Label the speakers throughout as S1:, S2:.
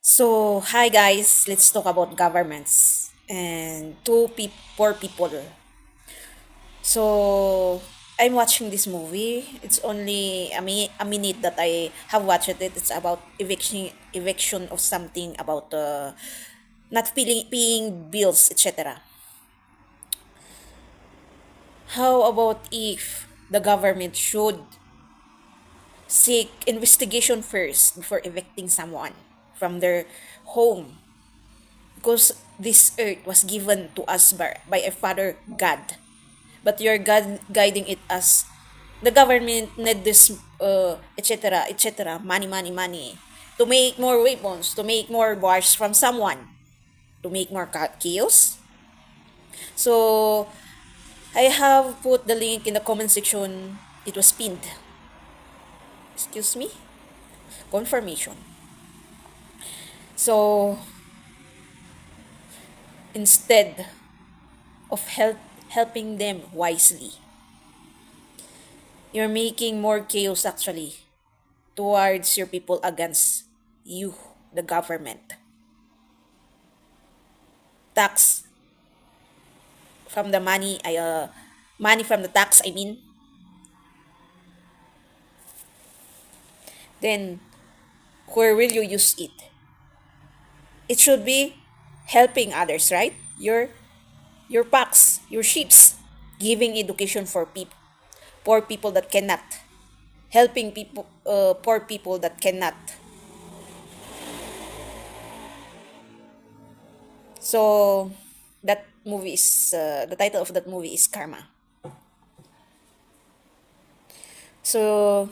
S1: So, hi guys, let's talk about governments and poor people. So, I'm watching this movie. It's only a minute that I have watched it. It's about eviction of something about not paying bills, etc. How about if the government should seek investigation first before evicting someone from their home, because this earth was given to us by a father God, but you're guiding it as the government need this, etc., etc., money to make more weapons, to make more wars from someone, to make more chaos. So I have put the link in the comment section. It was pinned. Excuse me, confirmation. So instead of helping them wisely, you're making more chaos actually towards your people against you, the government. Tax from the money from the tax, I mean, then where will you use it? It should be helping others, right? Your packs, your ships, giving education for people, poor people that cannot, helping people, poor people that cannot. So that movie is the title of that movie is Karma. So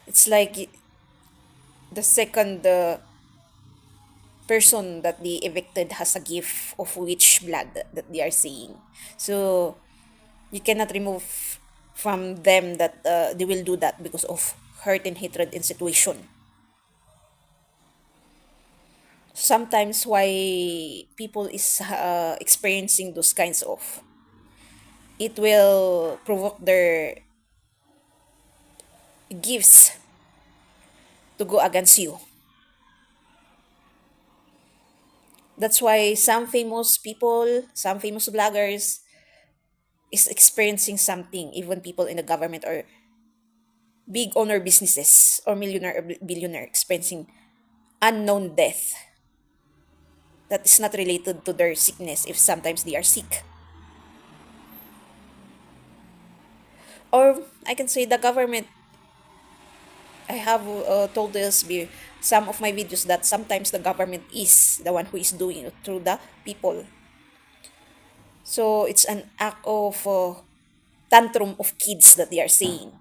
S1: it's like the second person that they evicted has a gift of witch blood that they are saying. So you cannot remove from them that they will do that because of hurt and hatred in situation. Sometimes why people is experiencing those kinds of, it will provoke their gifts to go against you. That's why some famous people, some famous bloggers is experiencing something, even people in the government or big owner businesses or millionaire or billionaire experiencing unknown death that is not related to their sickness if sometimes they are sick. Or I can say the government, I have told this some of my videos that sometimes the government is the one who is doing it through the people. So it's an act of tantrum of kids that they are saying.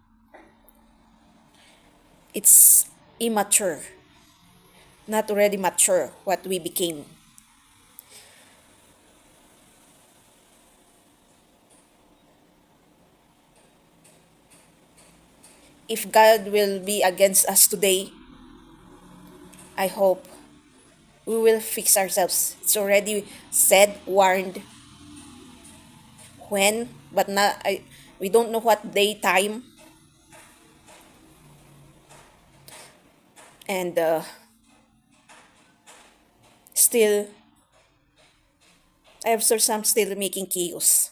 S1: It's immature, not already mature what we became. If God will be against us today, I hope we will fix ourselves. It's already said, warned when, but not, we don't know what day, time, and still, I observe some still making chaos.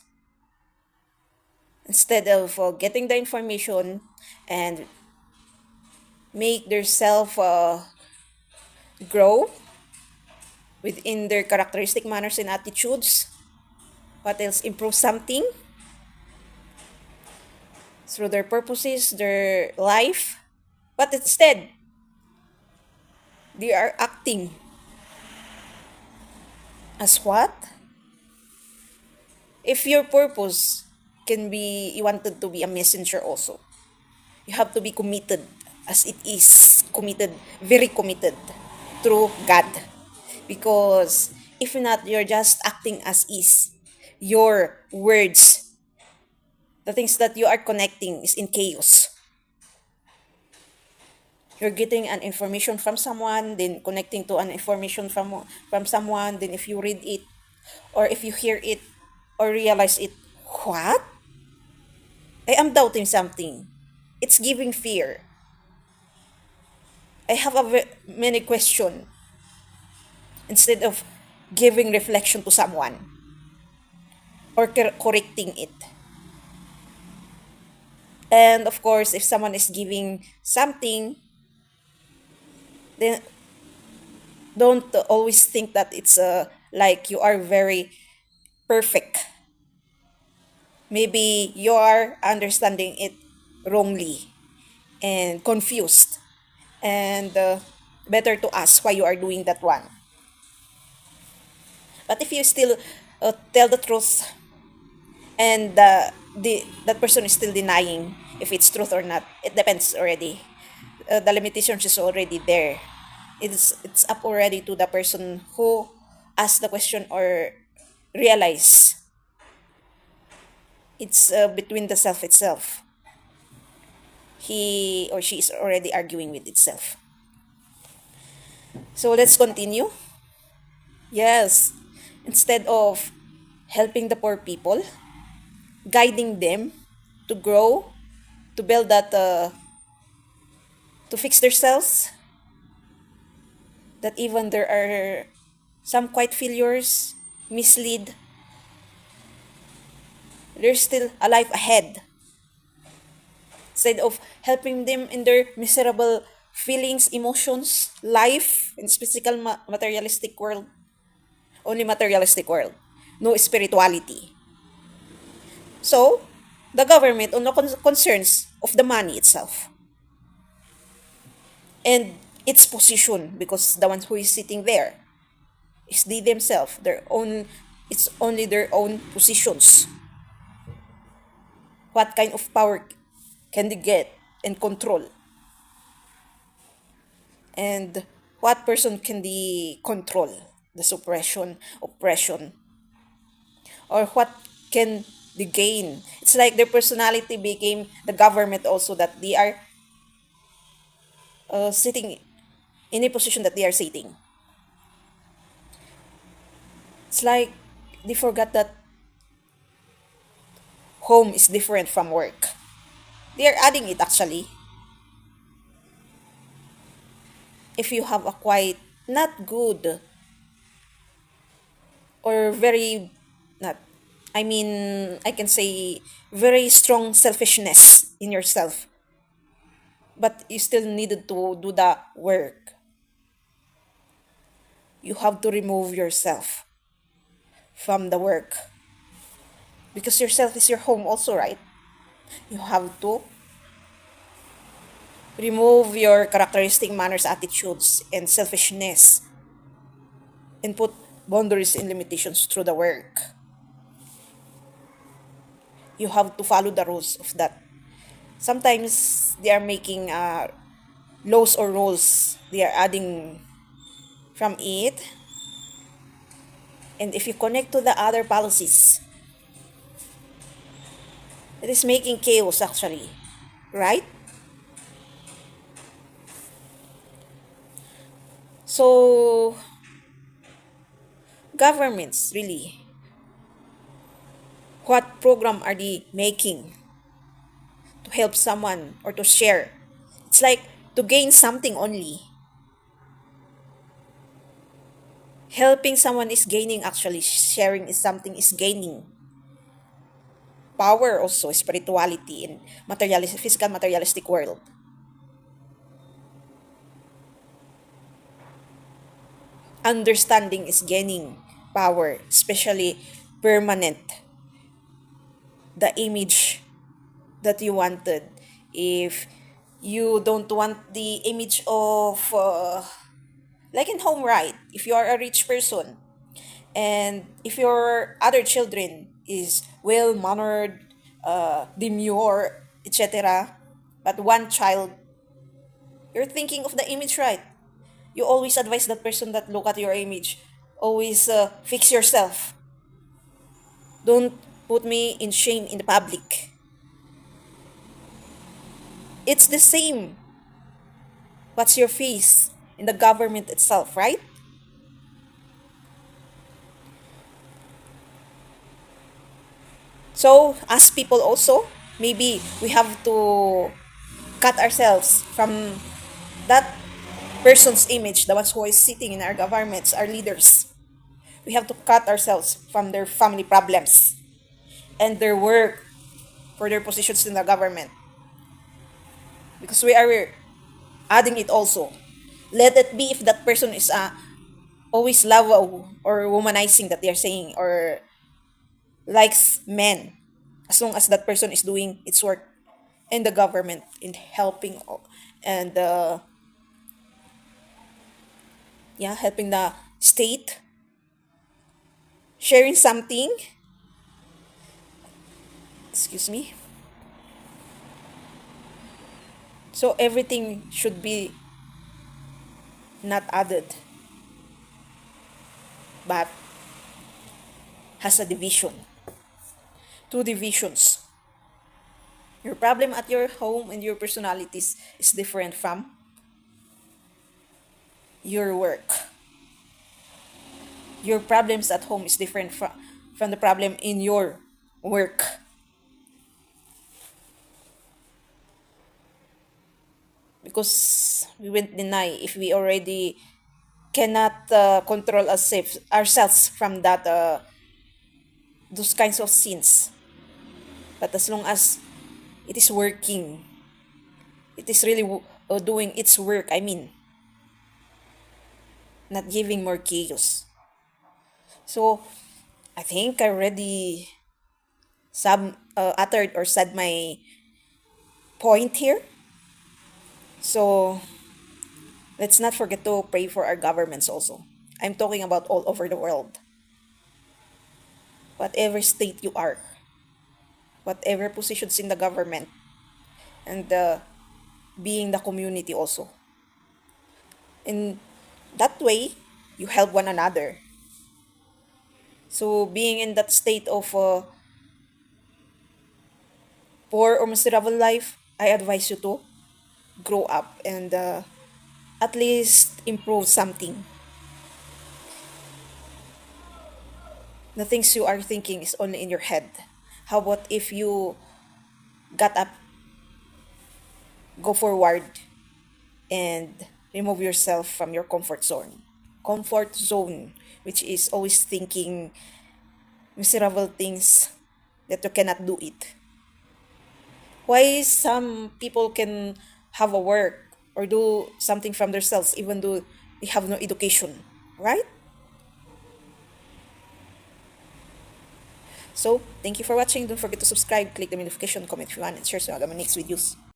S1: Instead of getting the information and make their self grow within their characteristic manners and attitudes, what else, improve something through their purposes, their life, but instead, they are acting as what? If your purpose can be, you wanted to be a messenger also, you have to be committed as it is committed, very committed through God. Because if not, you're just acting as is. Your words, the things that you are connecting is in chaos. You're getting an information from someone, then connecting to an information from someone, then if you read it or if you hear it or realize it, what? I am doubting something. It's giving fear. I have many questions. instead of giving reflection to someone or correcting it. And of course, if someone is giving something, then don't always think that it's like you are very perfect. Maybe you are understanding it wrongly and confused. And better to ask why you are doing that one. But if you still tell the truth and that person is still denying if it's truth or not, it depends already. The limitations is already there. It's up already to the person who asked the question or realize it's between the self itself. He or she is already arguing with itself. So let's continue. Yes, instead of helping the poor people, guiding them to grow, to build that, to fix themselves, that even there are some quite failures, mislead, there's still a life ahead. Instead of helping them in their miserable feelings, emotions, life, in this physical materialistic world, only materialistic world, no spirituality. So, the government on the concerns of the money itself and its position, because the ones who is sitting there is they themselves, their own, it's only their own positions. What kind of power can they get and control? And what person can they control? The suppression, oppression, or what can they gain? It's like their personality became the government also, that they are sitting in a position that they are sitting. It's like they forgot that home is different from work. They are adding it actually. If you have a quite not good or very not, I mean, I can say very strong selfishness in yourself, but you still needed to do the work. You have to remove yourself from the work because yourself is your home also, right? You have to remove your characteristic manners, attitudes, and selfishness and put boundaries and limitations through the work. You have to follow the rules of that. Sometimes they are making laws or rules, they are adding from it. And if you connect to the other policies, it is making chaos actually, right? So, governments really, what program are they making to help someone or to share? It's like to gain something only. Helping someone is gaining actually, sharing is something is gaining. Power also, spirituality in materialistic, physical materialistic world. Understanding is gaining power, especially permanent. The image that you wanted. If you don't want the image of, like in home, right? If you are a rich person and if your other children is well mannered, demure, etc., but one child, you're thinking of the image, right? You always advise that person that look at your image. Always fix yourself. Don't put me in shame in the public. It's the same. What's your face in the government itself, right? So, as people also, maybe we have to cut ourselves from that person's image, the ones who is sitting in our governments, our leaders. We have to cut ourselves from their family problems and their work for their positions in the government, because we are adding it also. Let it be if that person is always love or womanizing that they're saying, or likes men, as long as that person is doing its work in the government in helping and yeah, helping the state, sharing something, excuse me. So everything should be not added, but has a division, two divisions. Your problem at your home and your personalities is different from your work. Your problems at home is different from the problem in your work. Because we won't deny if we already cannot control ourselves from that those kinds of sins. But as long as it is working, it is really doing its work. I mean, not giving more chaos. So I think I already uttered or said my point here. So let's not forget to pray for our governments also. I'm talking about all over the world. Whatever state you are, whatever positions in the government, and being the community also. In that way, you help one another. So being in that state of poor or miserable life, I advise you to grow up and at least improve something. The things you are thinking is only in your head. How about if you got up, go forward, and remove yourself from your comfort zone? Comfort zone, which is always thinking miserable things that you cannot do it. Why some people can have a work or do something from themselves even though they have no education, right? So, thank you for watching. Don't forget to subscribe, click the notification, comment if you want, and share some of my next videos.